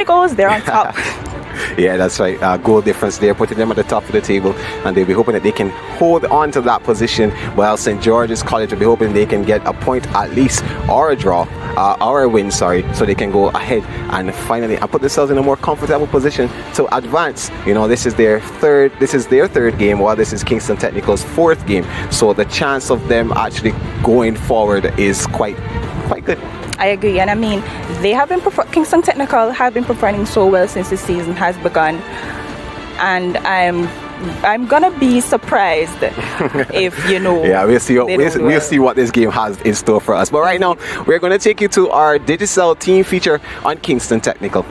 goals, they're on top. Yeah, that's right. Goal difference there, putting them at the top of the table, and they'll be hoping that they can hold on to that position, while St. George's College will be hoping they can get a point at least, or a draw, or a win, so they can go ahead and finally put themselves in a more comfortable position to advance. You know, this is their third game, while this is Kingston Technical's fourth game. So the chance of them actually going forward is quite good. I agree, and I mean, they have been Kingston Technical have been performing so well since the season has begun, and I'm gonna be surprised if Yeah, we'll see what this game has in store for us. But right now, we're going to take you to our digital team feature on Kingston Technical.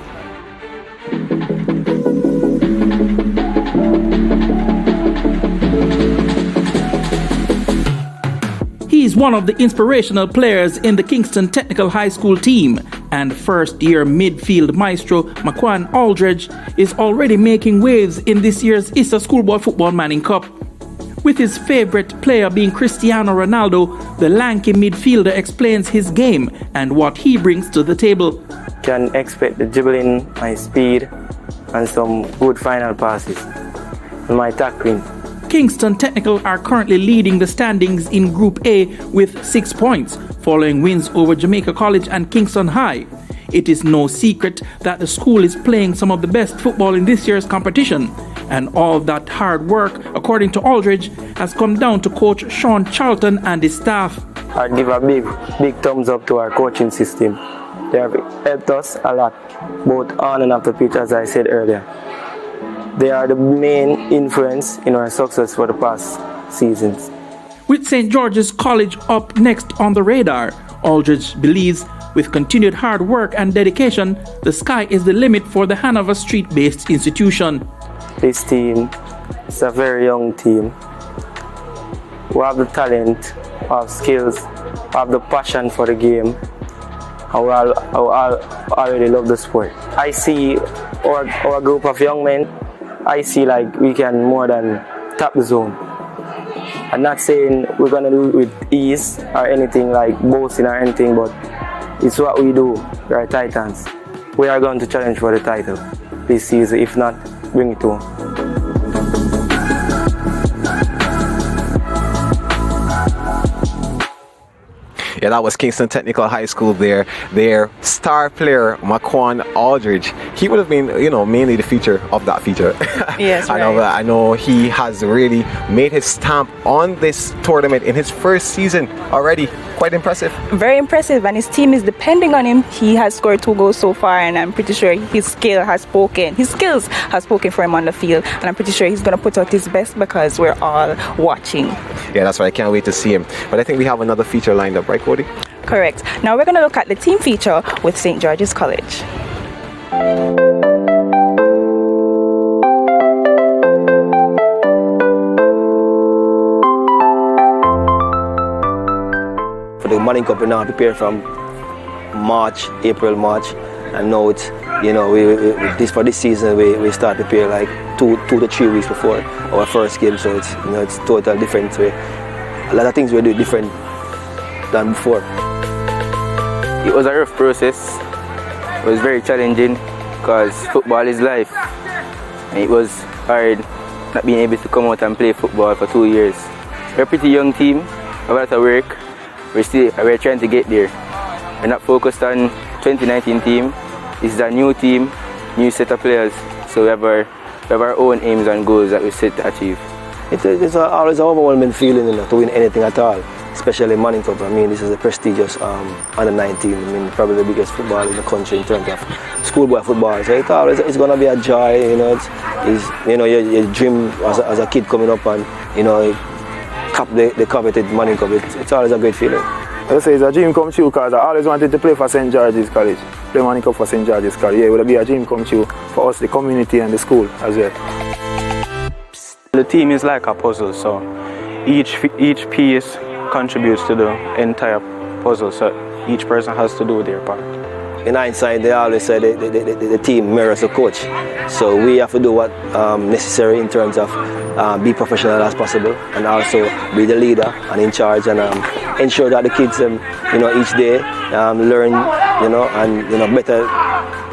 He's one of the inspirational players in the Kingston Technical High School team, and first-year midfield maestro Makwan Aldridge is already making waves in this year's ISSA Schoolboy Football Manning Cup. With his favorite player being Cristiano Ronaldo, the lanky midfielder explains his game and what he brings to the table. Can expect the dribbling, my speed, and some good final passes, and my tackling. Kingston Technical are currently leading the standings in Group A with 6 points, following wins over Jamaica College and Kingston High. It is no secret that the school is playing some of the best football in this year's competition, and all that hard work, according to Aldridge, has come down to Coach Sean Charlton and his staff. I give a big thumbs up to our coaching system. They have helped us a lot, both on and off the pitch, as I said earlier. They are the main influence in our success for the past seasons. With St. George's College up next on the radar, Aldridge believes with continued hard work and dedication, the sky is the limit for the Hanover Street-based institution. This team is a very young team who have the talent, have skills, have the passion for the game, and we all already love the sport. I see our group of young men, I see like we can more than tap the zone. I'm not saying we're going to do it with ease or anything like boasting or anything, but it's what we do. We are Titans. We are going to challenge for the title this season. If not, bring it home. Yeah, that was Kingston Technical High School there. Their star player, Makwan Aldridge, he would have been, mainly the feature of that feature. Yes, right. I know he has really made his stamp on this tournament in his first season already. Quite impressive. Very impressive, and his team is depending on him. He has scored 2 goals so far, and I'm pretty sure his skills have spoken for him on the field, and I'm pretty sure he's going to put out his best because we're all watching. Yeah, that's right. I can't wait to see him. But I think we have another feature lined up, right, Cody? Correct. Now we're going to look at the team feature with St. George's College. For the Manning Cup, we now prepare from April, March, and now it's, for this season we start to prepare like 2 to 3 weeks before our first game, so it's it's totally different. So a lot of things we do different than before. It was a rough process. It was very challenging because football is life. And it was hard not being able to come out and play football for 2 years. We're a pretty young team, a lot of work. We're trying to get there. We're not focused on 2019 team. This is a new team, new set of players. So we have our own aims and goals that we set to achieve. It's always an overwhelming feeling to win anything at all, especially Manning Cup. I mean, this is a prestigious under 19. I mean, probably the biggest football in the country in terms of schoolboy football. So it's going to be a joy. You dream as a kid coming up and cap the coveted Manning Cup. It's always a great feeling. I say it's a dream come true because I always wanted to play for St. George's College, play Manning Cup for St. George's College. Yeah, it would be a dream come true for us, the community and the school as well. The team is like a puzzle, so each piece contributes to the entire puzzle, so each person has to do their part. In hindsight, they always say the team mirrors the coach, so we have to do what necessary in terms of be professional as possible, and also be the leader and in charge, and ensure that the kids, each day learn, and better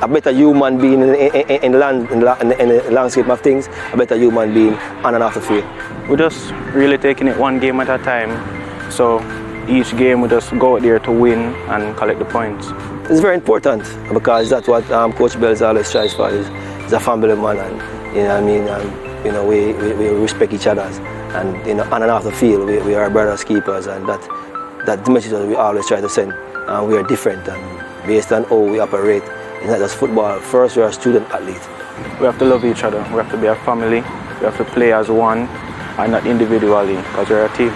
a better human being in the landscape of things, a better human being on and off the field. We're just really taking it one game at a time. So each game we just go out there to win and collect the points. It's very important because that's what Coach Bell always tries for. He's a family man, and you know what I mean. And, you know, we respect each other, and you know, on and off the field, we are brothers keepers, and that the message that we always try to send. And we are different, and based on how we operate, it's not just football. First, we are a student athlete. We have to love each other. We have to be a family. We have to play as one and not individually, because we're a team.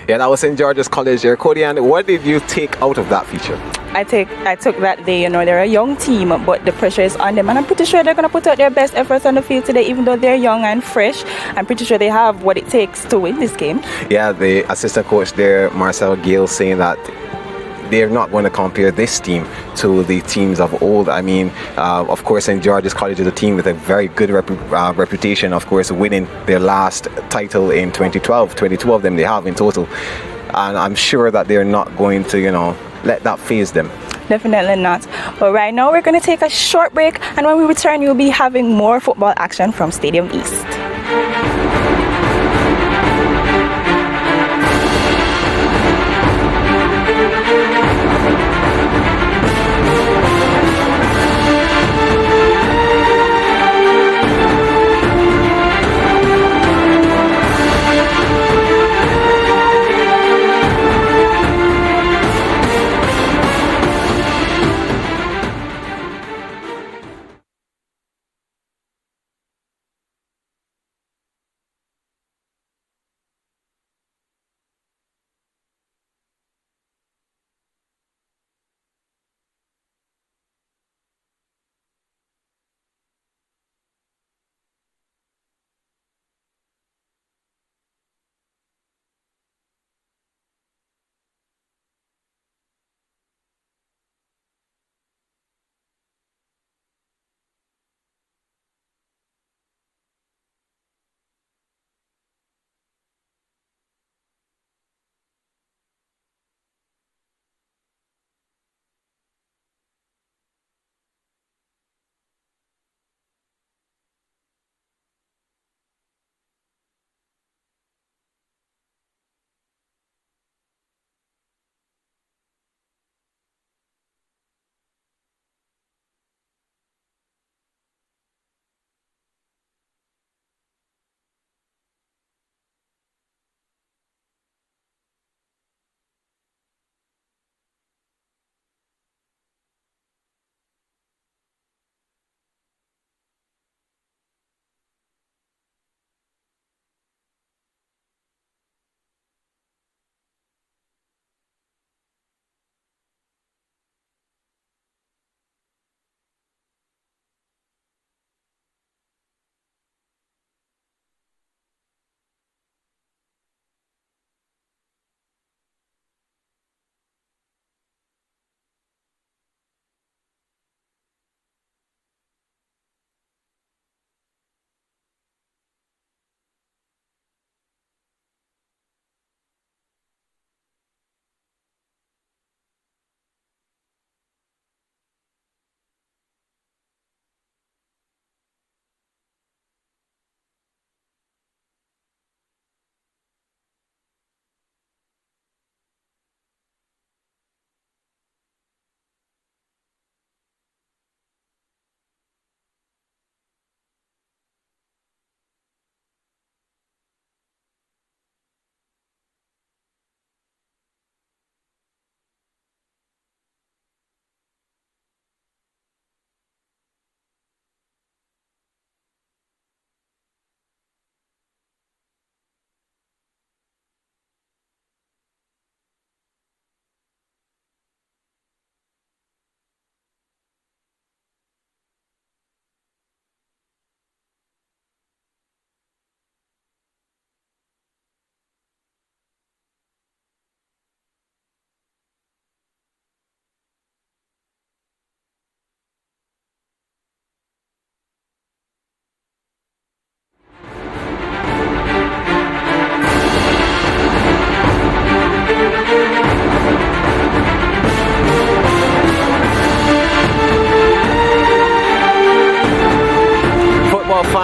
Yeah, that was St. George's College there. Cody, and what did you take out of that feature? I took that they, you know, they're a young team, but the pressure is on them, and I'm pretty sure they're going to put out their best efforts on the field today, even though they're young and fresh. I'm pretty sure they have what it takes to win this game. Yeah, the assistant coach there, Marcel Gale, saying that they're not going to compare this team to the teams of old. I mean, of course, St. George's College is a team with a very good reputation, of course, winning their last title in 2012. 22 of them they have in total. And I'm sure that they're not going to, you know, let that faze them. Definitely not. But right now, we're going to take a short break, and when we return, you'll be having more football action from Stadium East.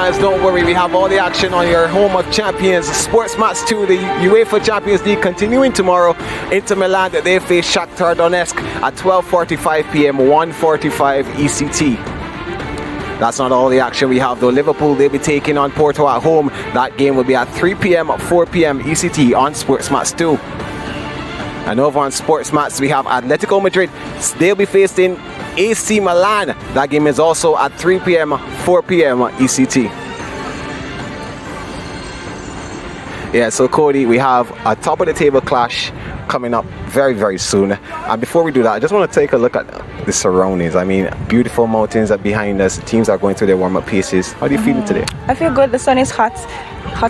fans, don't worry, we have all the action on your home of champions, SportsMax 2, the UEFA Champions League continuing tomorrow. Inter Milan, they face Shakhtar Donetsk at 12:45 p.m., 1:45 ECT. That's not all the action we have though. Liverpool, they'll be taking on Porto at home. That game will be at 3 p.m., 4 p.m. ECT on SportsMax 2. And over on SportsMax, we have Atletico Madrid. They'll be facing AC Milan. That game is also at 3 p.m., 4 p.m. ECT. Yeah, so Cody, we have a top of the table clash coming up very, very soon. And before we do that, I just want to take a look at the surroundings. I mean, beautiful mountains are behind us. Teams are going through their warm-up paces. How do you feel today? I feel good. The sun is hot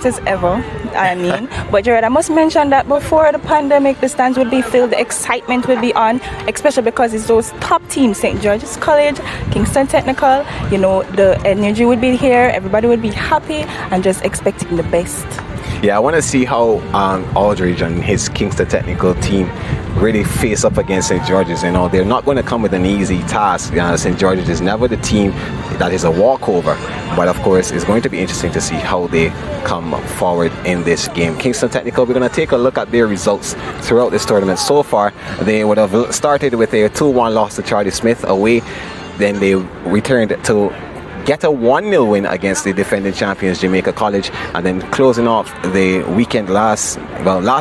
as ever, I mean. But Jared, I must mention that before the pandemic, the stands would be filled, the excitement would be on, especially because it's those top teams, St. George's College, Kingston Technical, you know, the energy would be here, everybody would be happy and just expecting the best. Yeah, I want to see how Aldridge and his Kingston Technical team really face up against St. George's. You know, they're not going to come with an easy task. St. George's is never the team that is a walkover. But of course, it's going to be interesting to see how they come forward in this game. Kingston Technical, we're going to take a look at their results throughout this tournament. So far, they would have started with a 2-1 loss to Charlie Smith away. Then they returned to get a 1-0 win against the defending champions Jamaica College, and then closing off the weekend last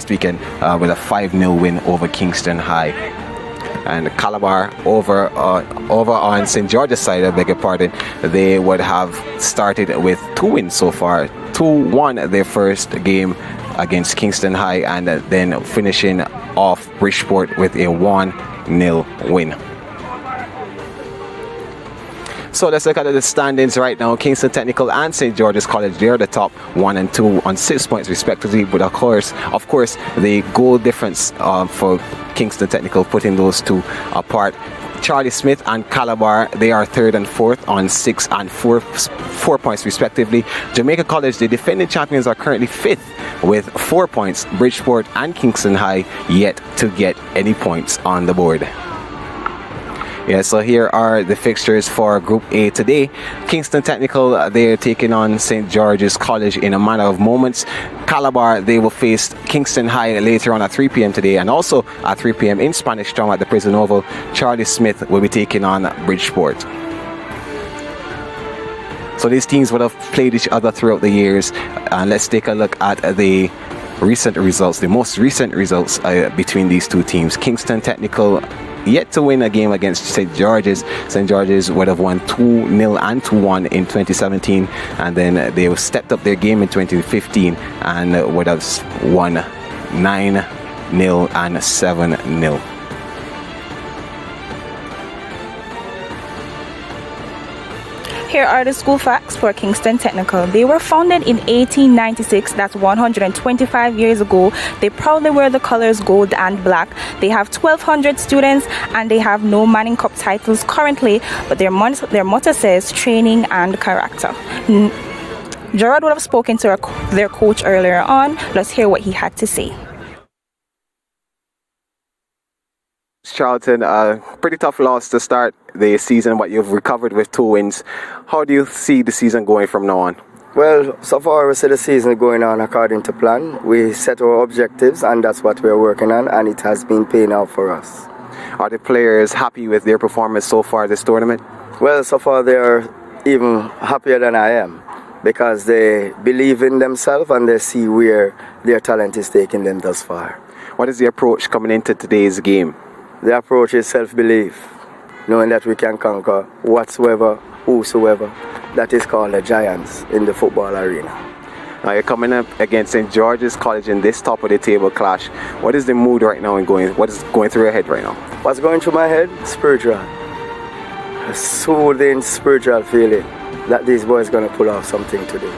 weekend with a 5-0 win over Kingston High. And Calabar over on St. George's side, I beg your pardon, they would have started with 2 wins so far. 2-1 their first game against Kingston High, and then finishing off Bridgeport with a 1-0 win. So let's look at the standings right now. Kingston Technical and St. George's College, they're the top 1 and 2 on 6 points respectively. But of course, the goal difference for Kingston Technical, putting those two apart. Charlie Smith and Calabar, they are 3rd and 4th on 6 and 4 points respectively. Jamaica College, the defending champions, are currently 5th with 4 points. Bridgeport and Kingston High yet to get any points on the board. Yeah, so here are the fixtures for Group A today. Kingston Technical, they're taking on St. George's College in a matter of moments. Calabar, they will face Kingston High later on at 3 p.m. today, and also at 3 p.m. in Spanish Town at the Prison Oval. Charlie Smith will be taking on Bridgeport. So these teams would have played each other throughout the years. And let's take a look at the recent results, the most recent results between these two teams. Kingston Technical yet to win a game against St. George's. St. George's would have won 2-0 and 2-1 in 2017, and then they stepped up their game in 2015 and would have won 9-0 and 7-0. Here are the school facts for Kingston Technical. They were founded in 1896, that's 125 years ago. They proudly wear the colors gold and black. They have 1,200 students and they have no Manning Cup titles currently, but their motto says training and character. Gerard would have spoken to their coach earlier on. Let's hear what he had to say. Charlton, pretty tough loss to start the season, but you've recovered with 2 wins. How do you see the season going from now on? Well, so far we see the season going on according to plan. We set our objectives and that's what we're working on, and it has been paying out for us. Are the players happy with their performance so far this tournament? Well, so far they're even happier than I am, because they believe in themselves and they see where their talent is taking them thus far. What is the approach coming into today's game? The approach is self-belief, knowing that we can conquer whatsoever, whosoever. That is called the giants in the football arena. Now you're coming up against St. George's College in this top of the table clash. What is the mood right now and what is going through your head right now? What's going through my head? Spiritual. A soothing spiritual feeling that these boys are going to pull off something today.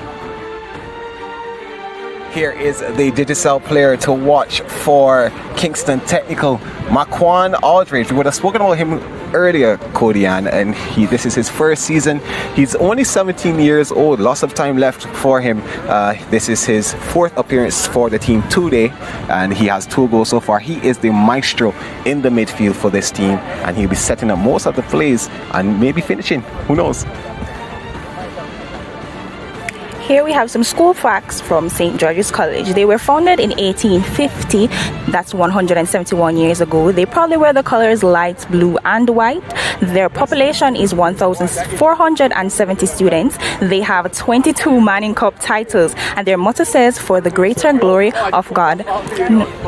Here is the Digicel player to watch for Kingston Technical, Maquan Aldridge. We would have spoken about him earlier, Cody, and this is his first season. He's only 17 years old, lots of time left for him. This is his 4th appearance for the team today, and he has 2 goals so far. He is the maestro in the midfield for this team, and he'll be setting up most of the plays and maybe finishing. Who knows? Here we have some school facts from St. George's College. They were founded in 1850. That's 171 years ago. They proudly wear the colors light blue and white. Their population is 1,470 students. They have 22 Manning Cup titles, and their motto says, "For the greater glory of God."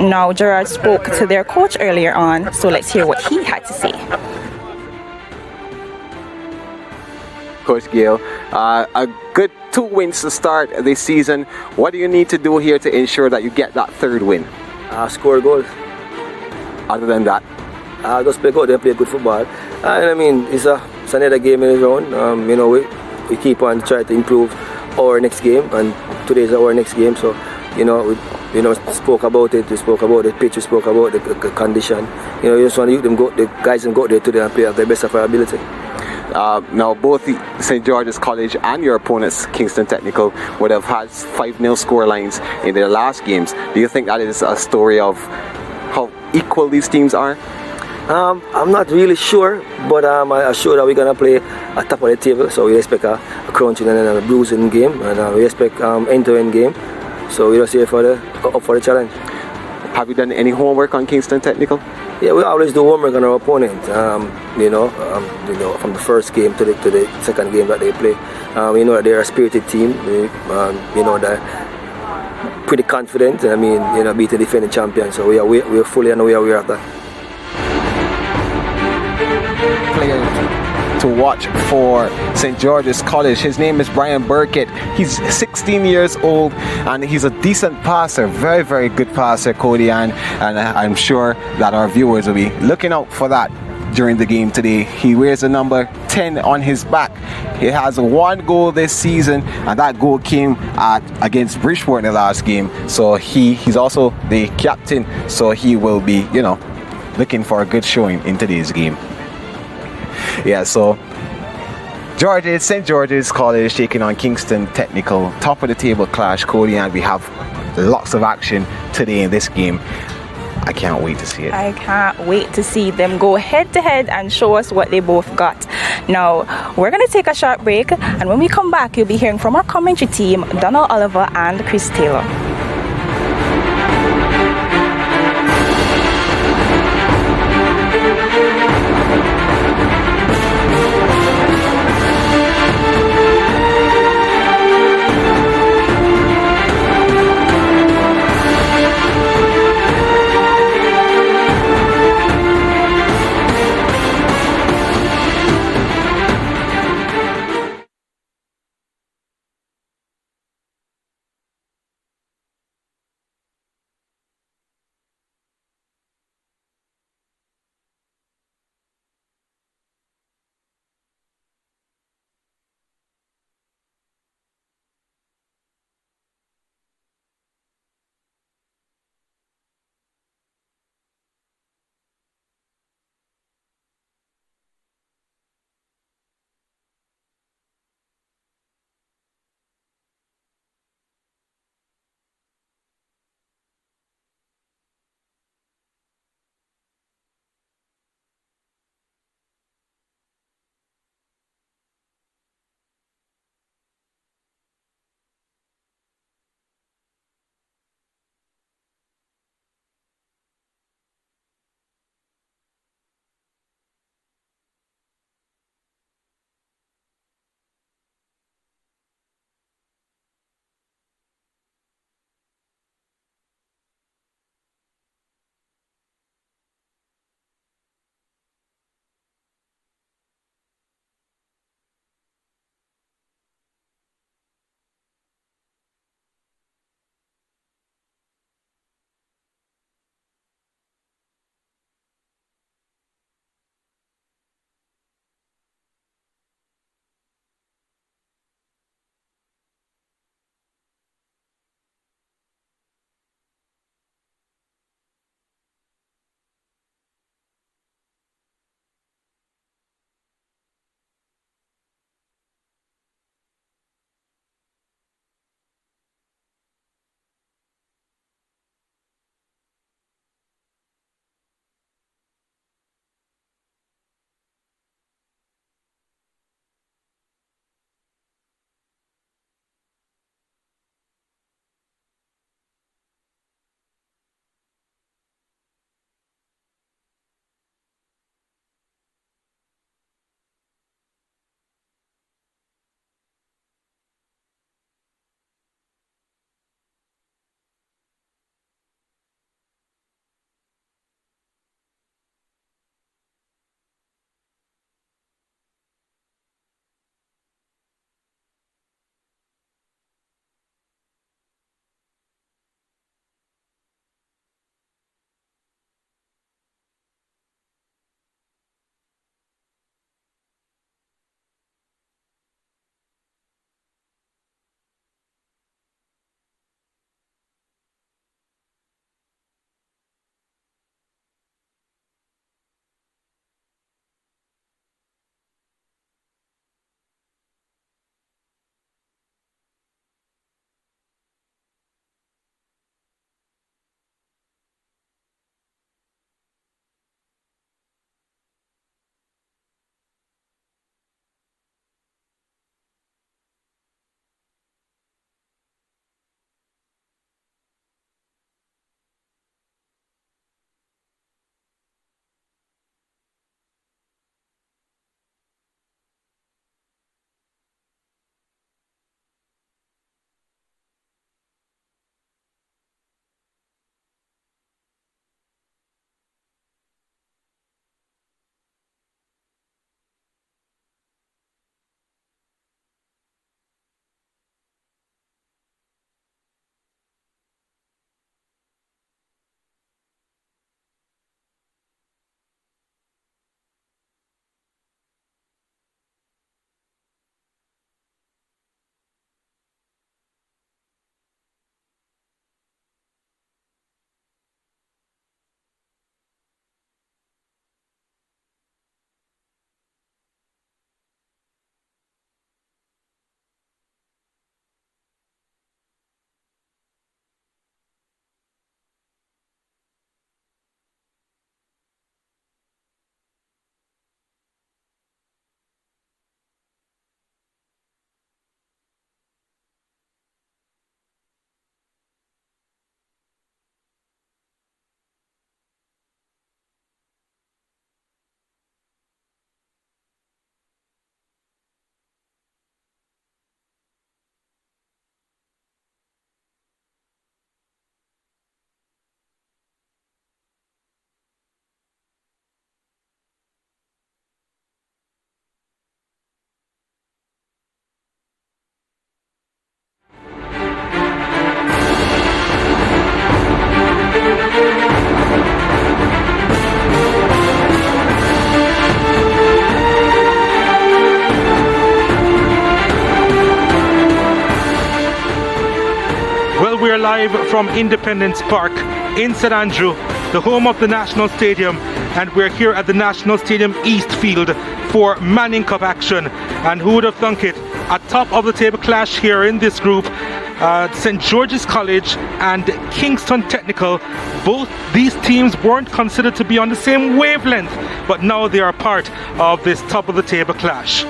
Now, Gerard spoke to their coach earlier on, so let's hear what he had to say. Coach Gail, a good 2 wins to start this season. What do you need to do here to ensure that you get that third win? Score goals. Other than that? Just play good, they play good football. And I mean, it's another game in its own. You know, we keep on trying to improve our next game, and today is our next game. So, you know, we spoke about it. We spoke about the pitch. We spoke about the condition. You know, you just want the guys go there today and play at their best of our ability. Now, both St. George's College and your opponents, Kingston Technical, would have had 5-0 score lines in their last games. Do you think that is a story of how equal these teams are? I'm not really sure, but I'm sure that we're going to play at top of the table. So we expect a crunching and a bruising game, and we expect end-to-end game. So we're just here up for the challenge. Have you done any homework on Kingston Technical? Yeah, we always do homework on our opponent. You know, from the first game to the second game that they play. We know that they're a spirited team. You know, they're pretty confident. I mean, you know, beat the defending champion. So we're fully aware of that. Player to watch for St. George's College. His name is Brian Burkett. He's 16 years old and he's a decent passer, very, very good passer, Cody, and I'm sure that our viewers will be looking out for that during the game today. He wears the number 10 on his back. He has 1 goal this season, and that goal came against Bridgeport in the last game. So he's also the captain, so he will be, you know, looking for a good showing in today's game. Yeah, so St. George's College taking on Kingston Technical, top of the table clash, Cody, and we have lots of action today in this game. I can't wait to see it. I can't wait to see them go head to head and show us what they both got. Now, we're going to take a short break, and when we come back, you'll be hearing from our commentary team, Donald Oliver and Chris Taylor. live from Independence Park in St. Andrew, the home of the National Stadium, and we're here at the National Stadium East Field for Manning Cup action. And who would have thunk it? A top of the table clash here in this group. St. George's College and Kingston Technical. Both these teams weren't considered to be on the same wavelength, but now they are part of this top of the table clash.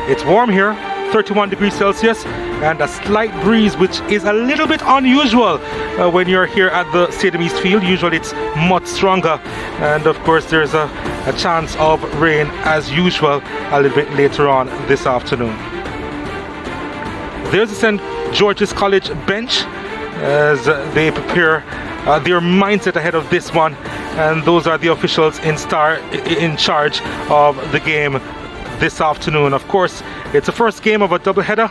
It's warm here, 31 degrees Celsius, and a slight breeze, which is a little bit unusual when you're here at the Stadium East Field. Usually it's much stronger, and of course there's a chance of rain as usual a little bit later on this afternoon. There's the St. George's College bench as they prepare their mindset ahead of this one, and those are the officials in charge of the game this afternoon. Of course, it's the first game of a doubleheader,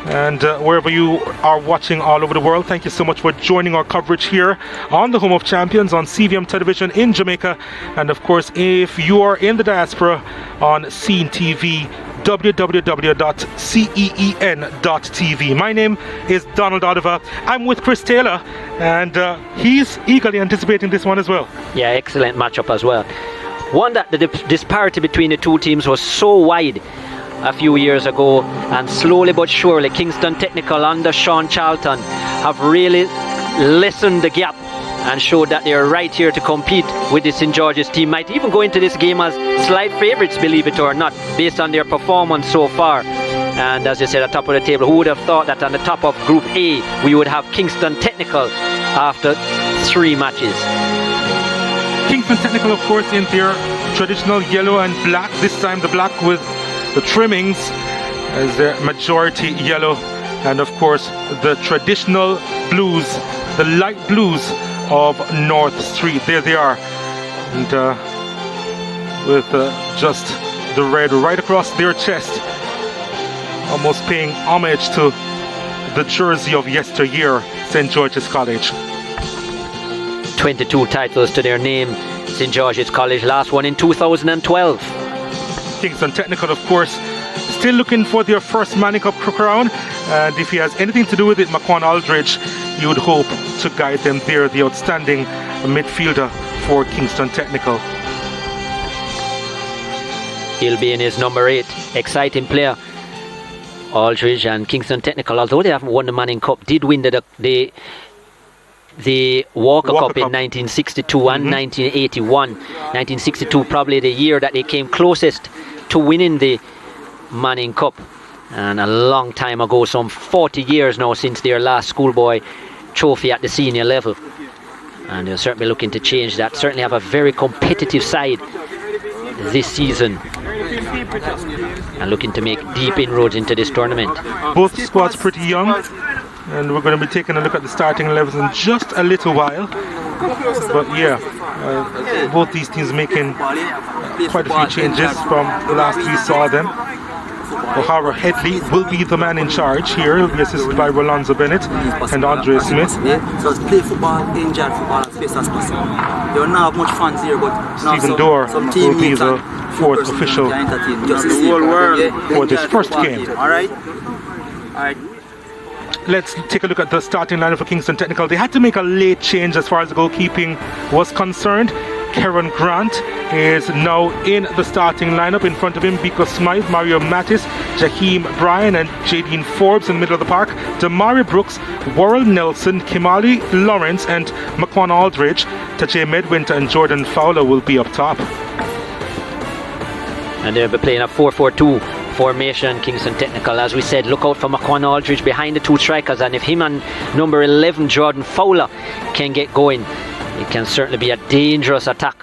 and wherever you are watching all over the world, thank you so much for joining our coverage here on the Home of Champions on CVM Television in Jamaica, and of course if you are in the diaspora on CEEN TV, www.CEEN.tv. My name is Donald Oliver. I'm with Chris Taylor, and he's eagerly anticipating this one as well. Yeah, excellent matchup as well. One that the disparity between the two teams was so wide a few years ago, and slowly but surely Kingston Technical under Sean Charlton have really lessened the gap and showed that they're right here to compete with the St. George's team. Might even go into this game as slight favourites, believe it or not, based on their performance so far. And as I said, at the top of the table, who would have thought that on the top of Group A we would have Kingston Technical after 3 matches. Kingston Technical, of course, in their traditional yellow and black, this time the black with the trimmings as their majority yellow, and of course the traditional blues, the light blues of North Street. There they are, and with just the red right across their chest, almost paying homage to the jersey of yesteryear, St. George's College. 22 titles to their name, St. George's College, last one in 2012. Kingston Technical, of course, still looking for their first Manning Cup crown, and if he has anything to do with it, Maquan Aldridge, you would hope to guide them there, the outstanding midfielder for Kingston Technical. He'll be in his number 8, exciting player. Aldridge and Kingston Technical, although they haven't won the Manning Cup, did win the Walker Cup in 1962 and 1981. 1962 probably the year that they came closest to winning the Manning Cup, and a long time ago, some 40 years now since their last schoolboy trophy at the senior level, and they're certainly looking to change that. Certainly have a very competitive side this season and looking to make deep inroads into this tournament. Both squads pretty young, and we're going to be taking a look at the starting 11s in just a little while. But yeah, both these teams making quite a few changes from the last we saw them. O'Hara Headley will be the man in charge here. He'll be assisted by Rolonzo Bennett and Andre Smith. So play football, enjoy football as best as possible. There are not much fans here, but Stephen Dorr will be the 4th official for this first game. Alright. Let's take a look at the starting lineup for Kingston Technical. They had to make a late change as far as the goalkeeping was concerned. Karen Grant is now in the starting lineup. In front of him, Biko Smythe, Mario Mattis, Jaheim Bryan and Jadine Forbes in the middle of the park. Damari Brooks, Worrell Nelson, Kimali Lawrence and Maquan Aldridge. Tajay Medwinter and Jordan Fowler will be up top. And they'll be playing a 4-4-2 formation, Kingston Technical. As we said, look out for Maquan Aldridge behind the 2 strikers, and if him and number 11 Jordan Fowler can get going, it can certainly be a dangerous attack.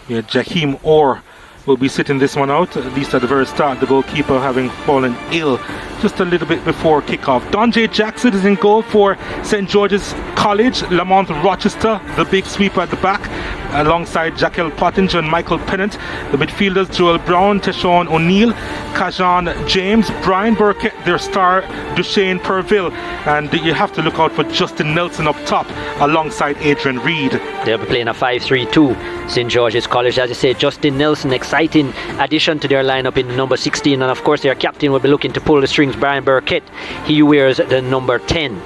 Yeah, Jaheim Orr will be sitting this one out, at least at the very start, the goalkeeper having fallen ill just a little bit before kickoff. Don J. Jackson is in goal for St. George's College. Lamont Rochester, the big sweeper at the back, alongside Jaquel Pottinger and Michael Pennant. The midfielders, Joel Brown, Teshawn O'Neill, Kajan James, Brian Burkett, their star, Duchesne Purville. And you have to look out for Justin Nelson up top, alongside Adrian Reed. They'll be playing a 5-3-2, St. George's College. As I say, Justin Nelson, exciting addition to their lineup in number 16. And of course, their captain will be looking to pull the strings, Brian Burkett. He wears the number 10.